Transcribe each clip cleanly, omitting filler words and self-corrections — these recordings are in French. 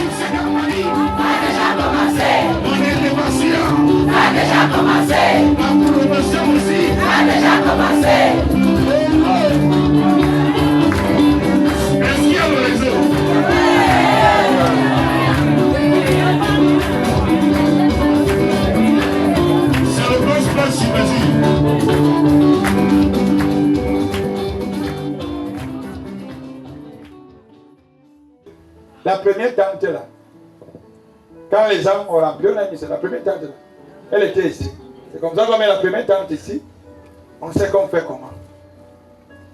a déjà commencé. Mon élévation A déjà commencé. ma promotion aussi. A déjà commencé. Est-ce qu'il y a le réseau? C'est le bon splash, j'imagine. La première tente là, quand les gens ont rempli, on a mis c'est la première tente là. Elle était ici. C'est comme ça qu'on met la première tente ici. On sait qu'on fait comment.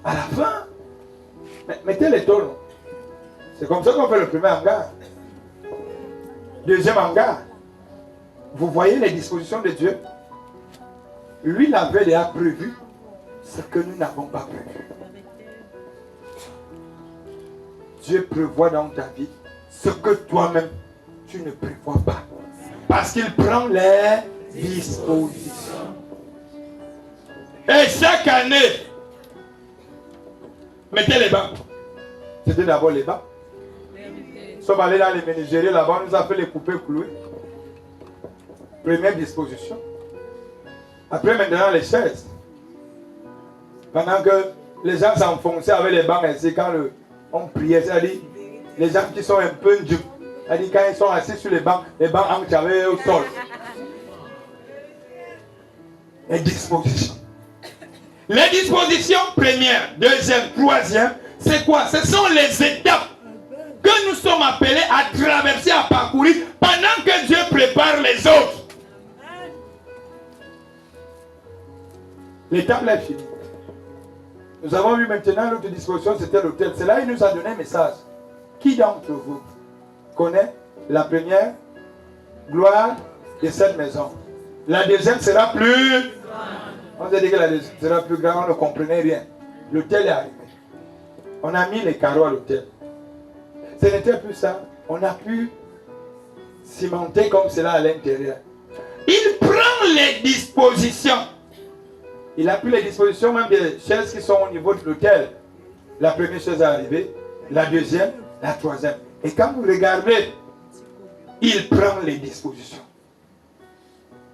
À la fin, mettez les tôles. C'est comme ça qu'on fait le premier hangar. Deuxième hangar. Vous voyez les dispositions de Dieu. Lui l'avait déjà prévu ce que nous n'avons pas prévu. Dieu prévoit dans ta vie ce que toi-même tu ne prévois pas. Parce qu'il prend les dispositions. Et chaque année, mettez les bancs. C'était d'abord les bancs. Nous sommes allés dans les ménageries là-bas, on nous a fait les coupés cloués. Première disposition. Après maintenant les chaises. Pendant que les gens s'enfonçaient avec les bancs ainsi quand on priait, c'est-à-dire les gens qui sont un peu durs, c'est-à-dire quand ils sont assis sur les bancs entrent avec au sol. Les dispositions. Les dispositions premières, deuxième, troisième, c'est quoi? Ce sont les étapes que nous sommes appelés à traverser, à parcourir pendant que Dieu prépare les autres. L'étape là est finie. Nous avons vu maintenant l'autre disposition, c'était l'autel. C'est là qu'il nous a donné un message. Qui d'entre vous connaît la première gloire de cette maison? La deuxième sera plus... On a dit que la deuxième sera plus grande, on ne comprenait rien. L'autel est arrivé. On a mis les carreaux à l'autel. Ce n'était plus ça. On a pu cimenter comme cela à l'intérieur. Il prend les dispositions. Il a pris les dispositions même des chaises qui sont au niveau de l'autel. La première chaise est arrivée, la deuxième, la troisième. Et quand vous regardez, il prend les dispositions.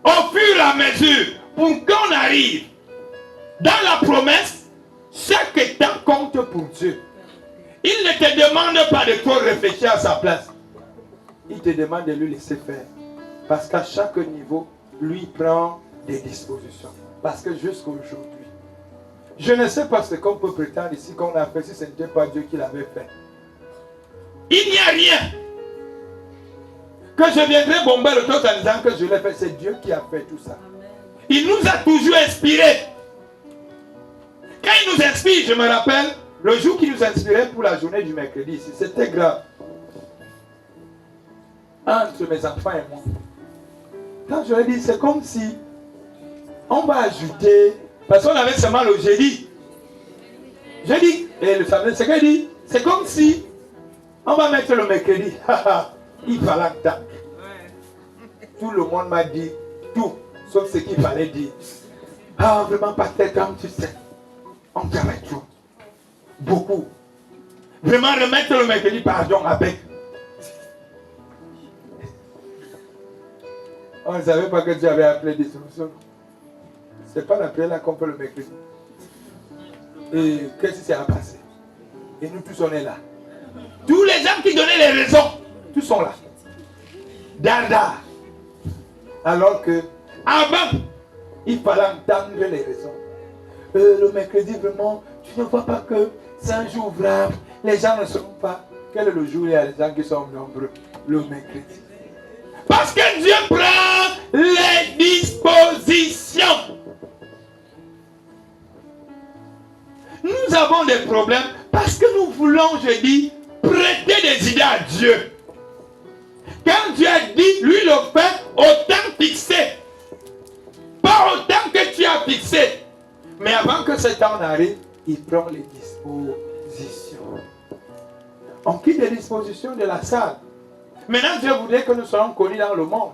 Au fur et à mesure, pour qu'on arrive dans la promesse, chaque étape compte pour Dieu. Il ne te demande pas de trop réfléchir à sa place. Il te demande de lui laisser faire. Parce qu'à chaque niveau, lui prend des dispositions. Parce que jusqu'à aujourd'hui, je ne sais pas ce qu'on peut prétendre ici qu'on a fait si ce n'était pas Dieu qui l'avait fait. Il n'y a rien que je viendrai bomber le temps en disant que je l'ai fait. C'est Dieu qui a fait tout ça. Il nous a toujours inspirés. Quand il nous inspire, je me rappelle, le jour qu'il nous inspirait pour la journée du mercredi ici, c'était grave. Entre mes enfants et moi. Quand je lui ai dit, c'est comme si on va ajouter, parce qu'on avait seulement le jeudi. J'ai dit, et le samedi, c'est qu'il dit, c'est comme si on va mettre le mercredi. Il fallait tant. Tout le monde m'a dit tout, sauf ce qu'il fallait dire. Ah, vraiment, pas tête comme tu sais. On travaille trop. Beaucoup. Vraiment, remettre le mercredi, pardon, avec. On ne savait pas que Dieu avait appelé des solutions. Ce n'est pas la prière là qu'on fait le mercredi. Et qu'est-ce qui s'est passé? Et nous tous on est là. Tous les gens qui donnaient les raisons, tous sont là. Dada. Alors que, avant, il fallait entendre les raisons. Le mercredi, vraiment, tu ne vois pas que c'est un jour ouvrable. Les gens ne seront pas. Quel est le jour où il y a les gens qui sont nombreux? Le mercredi. Parce que Dieu prend les dispositions. Nous avons des problèmes parce que nous voulons, je dis, prêter des idées à Dieu. Quand Dieu a dit, lui le fait au temps fixé. Pas au temps que tu as fixé. Mais avant que ce temps arrive, il prend les dispositions. On quitte les dispositions de la salle. Maintenant, Dieu voudrait que nous soyons connus dans le monde.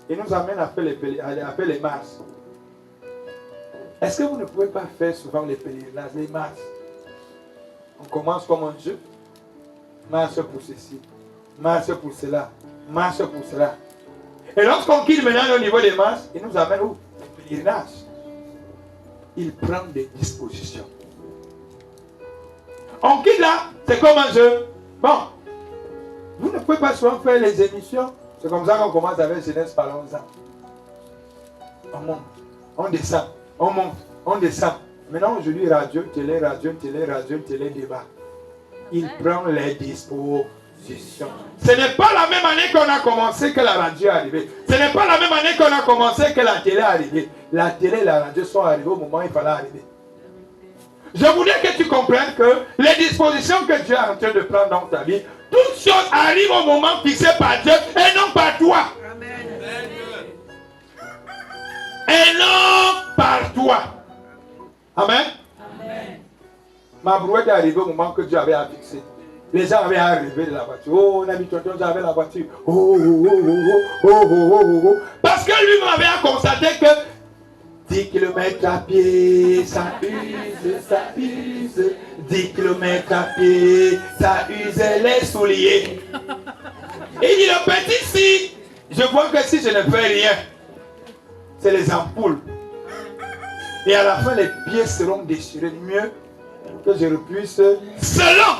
Il nous amène à faire les marches. Est-ce que vous ne pouvez pas faire souvent les pèlerinages, les marches? On commence comme un jeu. Marche pour ceci. marche pour cela, marche pour cela. Et lorsqu'on quitte maintenant au niveau des marches, il nous amène où? Le pèlerinage. Il prend des dispositions. On quitte là, c'est comme un jeu. Bon, vous ne pouvez pas souvent faire les émissions. C'est comme ça qu'on commence avec Jeunesse Parlons-en. On monte, on descend, on monte, on descend. Maintenant, aujourd'hui, radio, télé, débat. Il prend les dispositions. Ce n'est pas la même année qu'on a commencé que la radio est arrivée. Ce n'est pas la même année qu'on a commencé que la télé est arrivée. La télé et la radio sont arrivées au moment où il fallait arriver. Je voudrais que tu comprennes que les dispositions que Dieu est en train de prendre dans ta vie, toutes choses arrivent au moment fixé par Dieu et non par toi. Amen. Et non par toi. Amen. Amen. Ma brouette est arrivée au moment que Dieu avait fixé. Les gens avaient arrivé de la voiture. Oh, on a mis tonton, j'avais la voiture. Oh. Parce que lui m'avait constaté que 10 km à pied, ça use. 10 km à pied, ça use les souliers. Il dit, le petit, si je vois que si je ne fais rien, c'est les ampoules. Et à la fin, les pieds seront déchirés. Mieux que je puisse, selon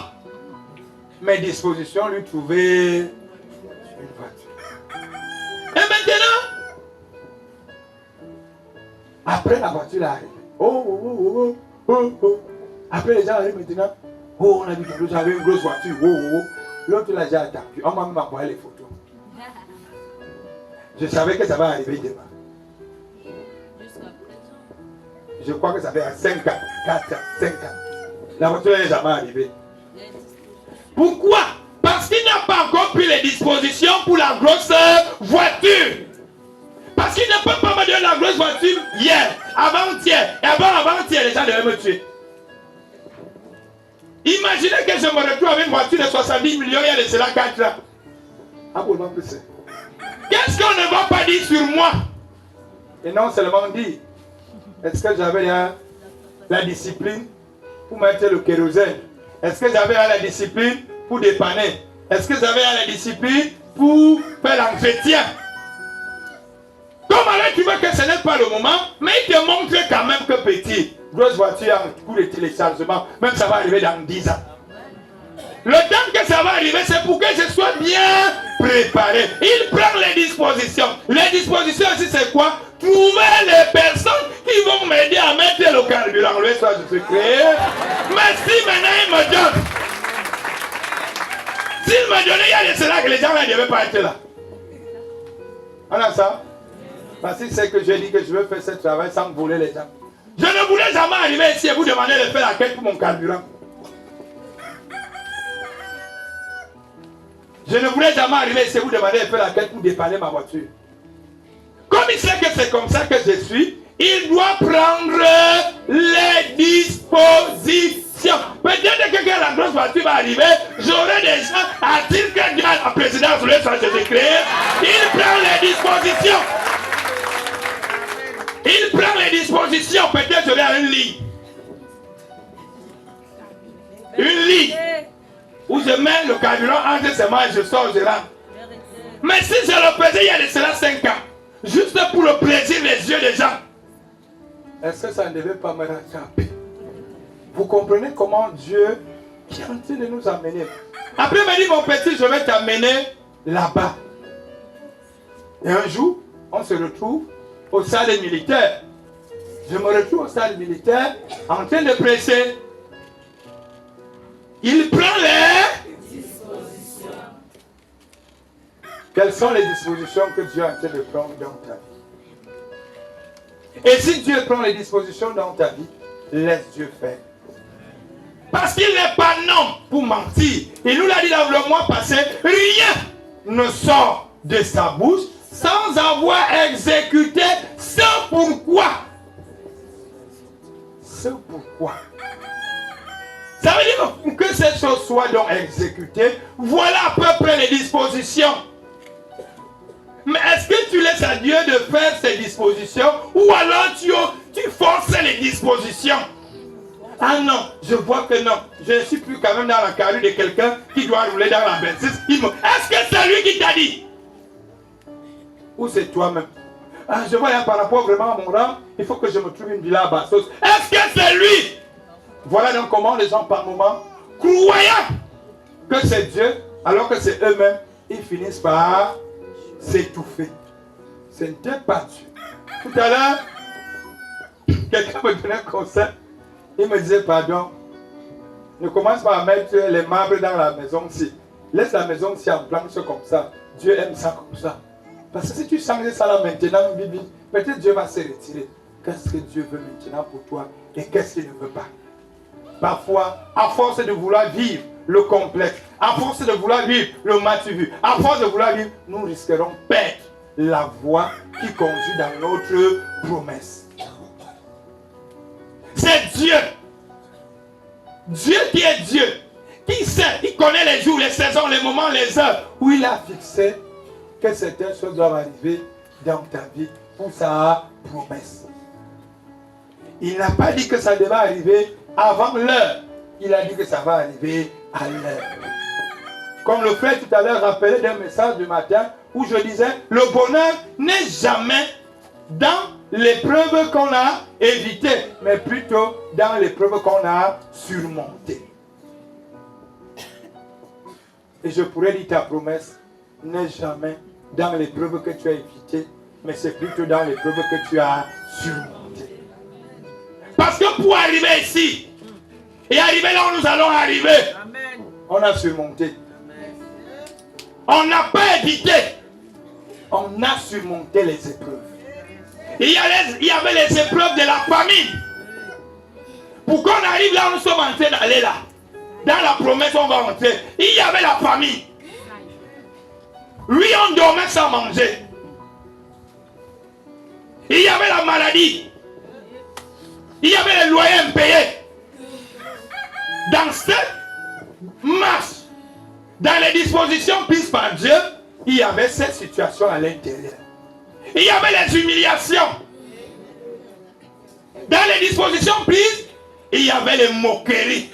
mes dispositions, lui trouver une voiture. Et maintenant, après la voiture arrive. Oh. Après les gens arrivent maintenant. Oh, on a dit que j'avais une grosse voiture. Oh. L'autre l'a déjà attaqué. On m'a même envoyé les photos. Je savais que ça va arriver demain. Je crois que ça fait 5 ans, 4 ans, 5 ans. La voiture n'est jamais arrivée. Pourquoi? Parce qu'il n'a pas encore pris les dispositions pour la grosse voiture. Parce qu'il n'a pas me donné la grosse voiture hier, avant-hier, et avant-hier, les gens devaient me tuer. Imaginez que je me retrouve avec une voiture de 70 millions il y a de cela 4 ans. Qu'est-ce qu'on ne va pas dire sur moi? Et non seulement dire, est-ce que j'avais la discipline pour mettre le kérosène? Est-ce que j'avais la discipline pour dépanner? Est-ce que j'avais la discipline pour faire l'entretien? Comme alors tu vois que ce n'est pas le moment, mais il te montre quand même que petit. Grosse voiture pour le téléchargement, même ça va arriver dans 10 ans. Le temps que ça va arriver, c'est pour que je sois bien préparé. Il prend les dispositions. Les dispositions aussi, c'est quoi? Trouver les personnes qui vont m'aider à mettre le carburant. Le soir, je suis créé. Mais si maintenant il me donne, s'il me donnait, il y a de cela que les gens ne devaient pas être là. On a ça? Parce que c'est que j'ai dit que je veux faire ce travail sans voler les gens. Je ne voulais jamais arriver ici et vous demander de faire la quête pour mon carburant. Je ne voulais jamais arriver ici et vous demander de faire la quête pour dépanner ma voiture. Comme il sait que c'est comme ça que je suis, il doit prendre les dispositions. Peut-être que quand la grosse voiture va arriver, j'aurai des gens à dire que Dieu a président sur le soir que j'ai créé. Il prend les dispositions. Il prend les dispositions. Peut-être j'aurai une ligne. Une ligne où je mets le carburant entre ses mains et je sors, je rentre. Mais si je le faisais il y a de cela 5 ans, juste pour le plaisir des yeux des gens, est-ce que ça ne devait pas me rattraper? Vous comprenez comment Dieu est en train de nous amener. Après, il m'a dit, mon petit, je vais t'amener là-bas. Et un jour, on se retrouve au stade militaire. Je me retrouve au stade militaire en train de prêcher. Il prend les dispositions. Quelles sont les dispositions que Dieu est en train de prendre dans ta vie? Et si Dieu prend les dispositions dans ta vie, laisse Dieu faire. Parce qu'il n'est pas non pour mentir. Il nous l'a dit dans le mois passé, rien ne sort de sa bouche sans avoir exécuté ce pourquoi. Ce pourquoi. Ça veut dire que cette chose soit donc exécutée. Voilà à peu près les dispositions. Mais est-ce que tu laisses à Dieu de faire ses dispositions ou alors tu forces les dispositions? Ah non, je vois que non. Je ne suis plus quand même dans la carrure de quelqu'un qui doit rouler dans la bêtise. Est-ce que c'est lui qui t'a dit? Ou c'est toi-même? Ah, je vois par rapport vraiment à mon rang, il faut que je me trouve une villa à Bastos. Est-ce que c'est lui? Voilà donc comment les gens par moment, croyant que c'est Dieu, alors que c'est eux-mêmes, ils finissent par s'étouffer. Ce n'était pas Dieu. Tout à l'heure, quelqu'un me donnait un conseil. Il me disait, pardon, ne commence pas à mettre les marbres dans la maison-ci. Laisse la maison-ci en planche comme ça. Dieu aime ça comme ça. Parce que si tu changes ça là maintenant, Bibi, peut-être Dieu va se retirer. Qu'est-ce que Dieu veut maintenant pour toi et qu'est-ce qu'il ne veut pas? Parfois, à force de vouloir vivre le complexe, à force de vouloir vivre le matu vu, à force de vouloir vivre, nous risquerons de perdre la voie qui conduit dans notre promesse. C'est Dieu. Dieu qui est Dieu. Qui sait, il connaît les jours, les saisons, les moments, les heures où il a fixé que certaines choses doivent arriver dans ta vie pour sa promesse. Il n'a pas dit que ça devait arriver avant l'heure. Il a dit que ça va arriver à l'heure. Comme le frère tout à l'heure rappelait d'un message du matin où je disais, le bonheur n'est jamais dans l'épreuve qu'on a évitée, mais plutôt dans l'épreuve qu'on a surmontée. Et je pourrais dire ta promesse n'est jamais dans l'épreuve que tu as évitée, mais c'est plutôt dans l'épreuve que tu as surmontée. Parce que pour arriver ici, et arriver là où nous allons arriver, amen, on a surmonté. Amen. On n'a pas évité, on a surmonté les épreuves. Il y avait les épreuves de la famine. Pour qu'on arrive là où nous sommes en train d'aller là, dans la promesse on va entrer, il y avait la famine. Oui, on dormait sans manger. Il y avait la maladie. Il y avait les loyers impayés. Dans cette marche, dans les dispositions prises par Dieu, il y avait cette situation à l'intérieur. Il y avait les humiliations. Dans les dispositions prises, il y avait les moqueries.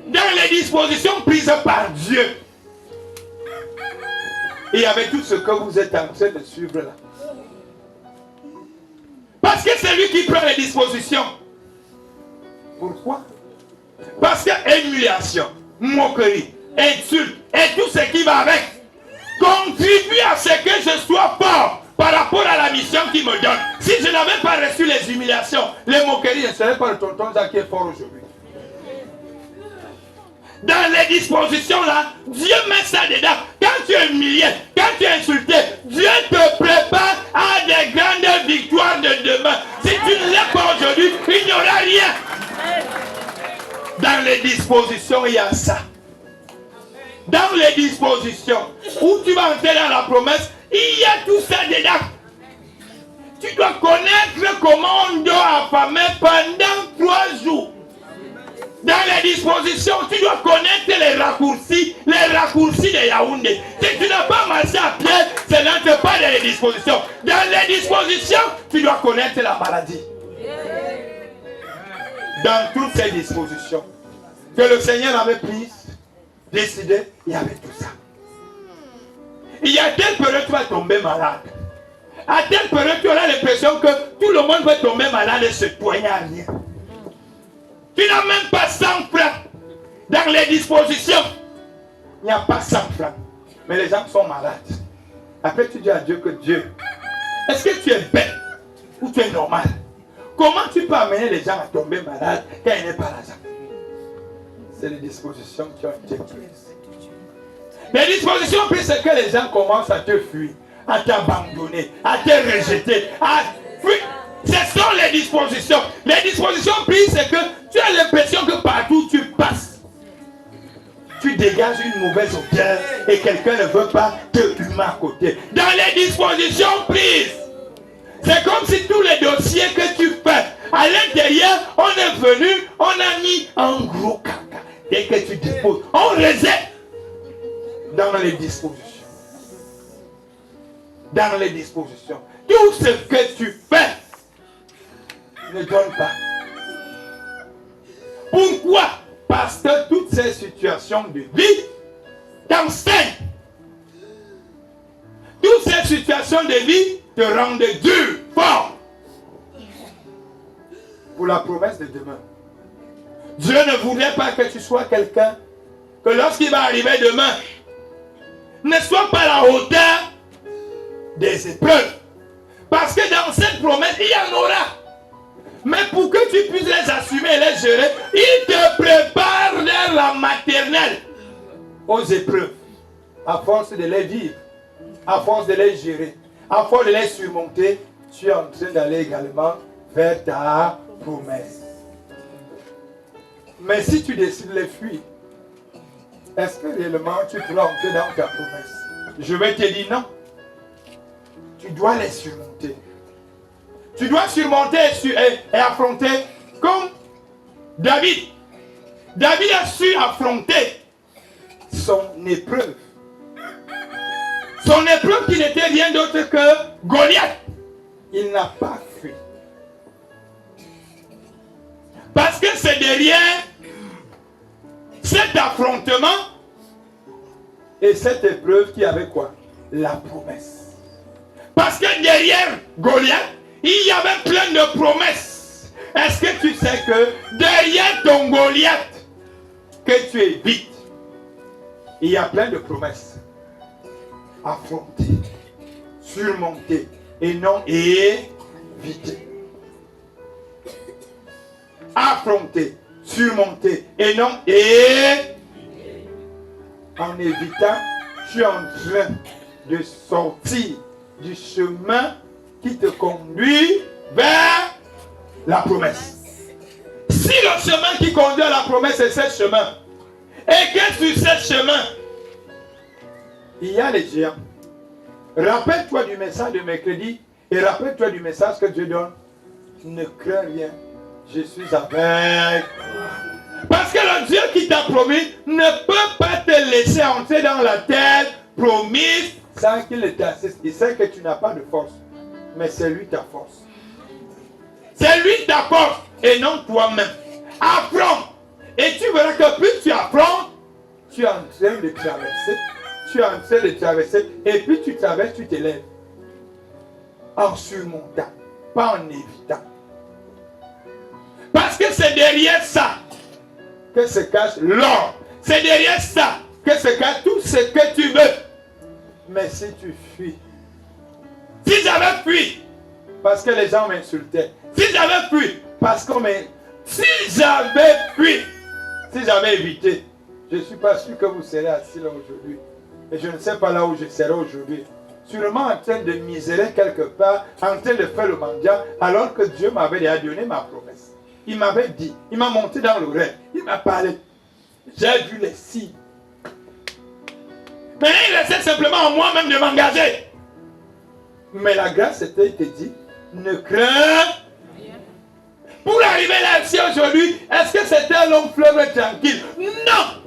Dans les dispositions prises par Dieu, il y avait tout ce que vous êtes en train de suivre là. Parce que c'est lui qui prend les dispositions. Pourquoi? Parce que humiliation, moquerie, insulte et tout ce qui va avec contribue à ce que je sois fort par rapport à la mission qu'il me donne. Si je n'avais pas reçu les humiliations, les moqueries, je ne serais pas le tonton Jacques qui est fort aujourd'hui. Dans les dispositions là, Dieu met ça dedans. Quand tu es humilié, quand tu es insulté, Dieu te prépare à des grandes victoires de demain. Si tu ne l'es pas aujourd'hui, il n'y aura rien. Dans les dispositions, il y a ça. Dans les dispositions où tu vas entrer dans la promesse, il y a tout ça dedans. Tu dois connaître comment on doit affamer pendant 3 jours. Dans les dispositions, tu dois connaître les raccourcis de Yaoundé. Si tu n'as pas marché à pied, ce n'est pas dans les dispositions. Dans les dispositions, tu dois connaître la maladie. Dans toutes ces dispositions que le Seigneur avait prises, décidé, il y avait tout ça. Il y a telle période tu vas tomber malade. À telle période tu auras l'impression que tout le monde va tomber malade et se soigner à rien. Tu n'as même pas 100 francs dans les dispositions. Il n'y a pas 100 francs. Mais les gens sont malades. Après tu dis à Dieu que Dieu, est-ce que tu es bête ou tu es normal? Comment tu peux amener les gens à tomber malades quand il n'y a pas l'argent? C'est les dispositions qui ont été prises. Les dispositions prises, c'est que les gens commencent à te fuir, à t'abandonner, à te rejeter, à fuir. Ce sont les dispositions. Les dispositions prises, c'est que tu as l'impression que partout où tu passes, tu dégages une mauvaise odeur et quelqu'un ne veut pas te humer à côté. Dans les dispositions prises, c'est comme si tous les dossiers que tu fais, à l'intérieur, on est venu, on a mis un gros caca. Dès que tu déposes, on rejette. Dans les dispositions. Dans les dispositions. Tout ce que tu fais, ne donne pas. Pourquoi? Parce que toutes ces situations de vie t'enseignent. Toutes ces situations de vie te rendent dur, fort. Pour la promesse de demain. Dieu ne voulait pas que tu sois quelqu'un que lorsqu'il va arriver demain, ne sois pas à la hauteur des épreuves. Parce que dans cette promesse, il y en aura. Mais pour que tu puisses les assumer et les gérer, il te prépare vers la maternelle aux épreuves. À force de les vivre, à force de les gérer, à force de les surmonter, tu es en train d'aller également vers ta promesse. Mais si tu décides de les fuir, est-ce que réellement tu pourras entrer dans ta promesse? Je vais te dire non. Tu dois les surmonter. Tu dois surmonter et affronter comme David. David a su affronter son épreuve. Son épreuve qui n'était rien d'autre que Goliath. Il n'a pas fui. Parce que c'est derrière cet affrontement et cette épreuve qui avait quoi? La promesse. Parce que derrière Goliath, il y avait plein de promesses. Est-ce que tu sais que derrière ton Goliath que tu évites, il y a plein de promesses. Affronter, surmonter et non éviter. Affronter, surmonter et non éviter. En évitant, tu es en train de sortir du chemin qui te conduit vers la promesse. Si le chemin qui conduit à la promesse est ce chemin, et que sur ce chemin, il y a les géants. Rappelle-toi du message de mercredi et rappelle-toi du message que Dieu donne. Ne crains rien, je suis avec. Parce que le Dieu qui t'a promis ne peut pas te laisser entrer dans la terre promise sans qu'il t'assiste. Il sait que tu n'as pas de force, mais c'est lui ta force. C'est lui ta force et non toi-même. Affronte. Et tu verras que plus tu affrontes, tu es en train de traverser. Tu es en train de traverser. Et puis tu traverses, tu t'élèves. En surmontant, pas en évitant. Parce que c'est derrière ça que se cache l'or. C'est derrière ça que se cache tout ce que tu veux. Mais si tu fuis, si j'avais fui, parce que les gens m'insultaient, si j'avais fui, parce qu'on m'insultait, si j'avais fui, si j'avais évité, je ne suis pas sûr que vous serez assis là aujourd'hui. Et je ne sais pas là où je serai aujourd'hui. Sûrement en train de misérer quelque part, en train de faire le mendiant, alors que Dieu m'avait déjà donné ma promesse. Il m'avait dit, il m'a monté dans l'oreille, il m'a parlé. J'ai vu les signes. Mais il restait simplement en moi-même de m'engager. Mais la grâce était, il te dit, ne crains rien. Pour arriver là-ci aujourd'hui, est-ce que c'était un long fleuve tranquille? Non!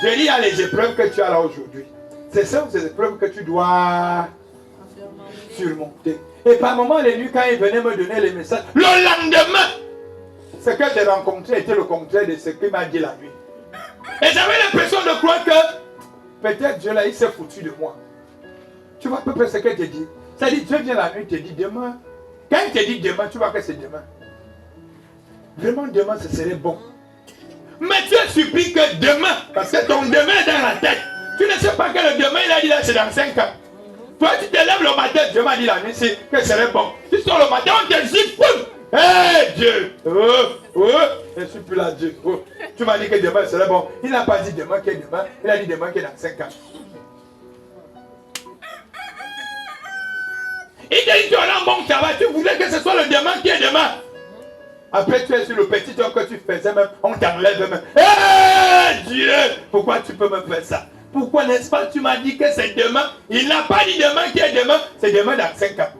Je dis, il y a les épreuves que tu as là aujourd'hui. C'est ça, ces épreuves que tu dois surmonter. Et par moments, les nuits, quand il venait me donner les messages, le lendemain, ce que j'ai rencontré était le contraire de ce qu'il m'a dit la nuit. Et j'avais l'impression de croire que peut-être Dieu là, il s'est foutu de moi. Tu vois à peu près ce qu'il te dit. Ça dit, Dieu vient la nuit, il te dit demain. Quand il te dit demain, tu vois que c'est demain. Vraiment, demain, ce serait bon. Mais tu es surpris que demain, parce que ton demain est dans la tête. Tu ne sais pas que le demain, il a dit là, c'est dans 5 ans. Toi, tu te lèves le matin, Dieu m'a dit la nuit, c'est que ce serait bon. Tu sors le matin, on te dit, boum! Hé Dieu! Je ne suis plus là, Dieu. Tu m'as dit que demain serait bon. Il n'a pas dit demain qui est demain, il a dit demain qui est dans 5 ans. Il te dit, tu as un bon travail, tu voulais que ce soit le demain qui est demain. Après, tu es sur le petit homme que tu faisais même, on t'enlève même. Hé Dieu! Pourquoi tu peux me faire ça? Pourquoi, n'est-ce pas, tu m'as dit que c'est demain? Il n'a pas dit demain qui est demain, c'est demain dans 5 ans.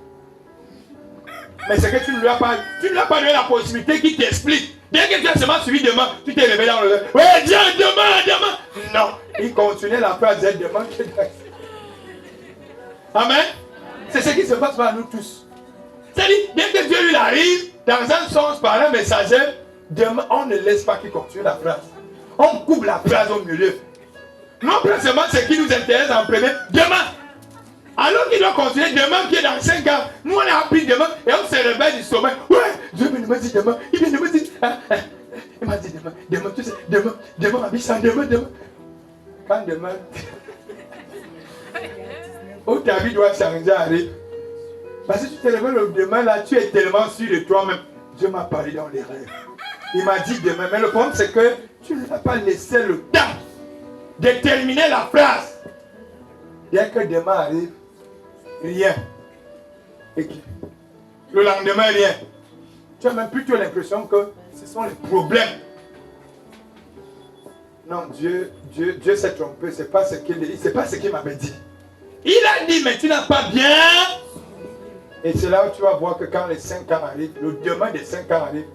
Mais c'est que tu ne lui as pas donné la possibilité qui t'explique. Dès que tu as seulement suivi demain, tu t'es levé dans le... Ouais, Dieu, demain! Non, il continuait la phrase demain. Amen. C'est ce qui se passe par nous tous. C'est-à-dire, dès que Dieu lui arrive, dans un sens par un messager, demain, on ne laisse pas qu'il continue la phrase. On coupe la phrase au milieu. Non seulement ce qui nous intéresse en premier, demain. Alors qu'il doit continuer demain, qui est dans 5 ans. Nous, on a appris demain et on se réveille du sommeil. Ouais, Dieu m'a dit demain. Il vient de me dire. Il m'a dit demain, tu sais, demain, ma vie, ça, demain. Quand demain, où ta vie doit changer, arrive. Parce que tu te réveilles le demain, là, tu es tellement sûr de toi-même. Dieu m'a parlé dans les rêves. Il m'a dit demain. Mais le problème, c'est que tu ne l'as pas laissé le temps de terminer la phrase. Dès que demain arrive, rien. Et le lendemain, rien. Tu as même plutôt l'impression que ce sont les problèmes. Non, Dieu s'est trompé. C'est pas ce qu'il dit. C'est pas ce qu'il m'avait dit. Il a dit, mais tu n'as pas bien. Et c'est là où tu vas voir que quand les 5 ans arrivent, le demain des 5 ans arrive,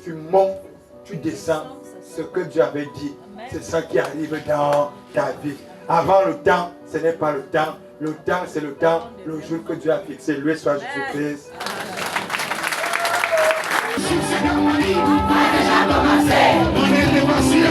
tu montes, tu descends. Ce que Dieu avait dit, c'est ça qui arrive dans ta vie. Avant le temps, ce n'est pas le temps. Le temps, c'est le temps, le jour que Dieu a fixé. Loué soit Jésus-Christ. On est dépassé.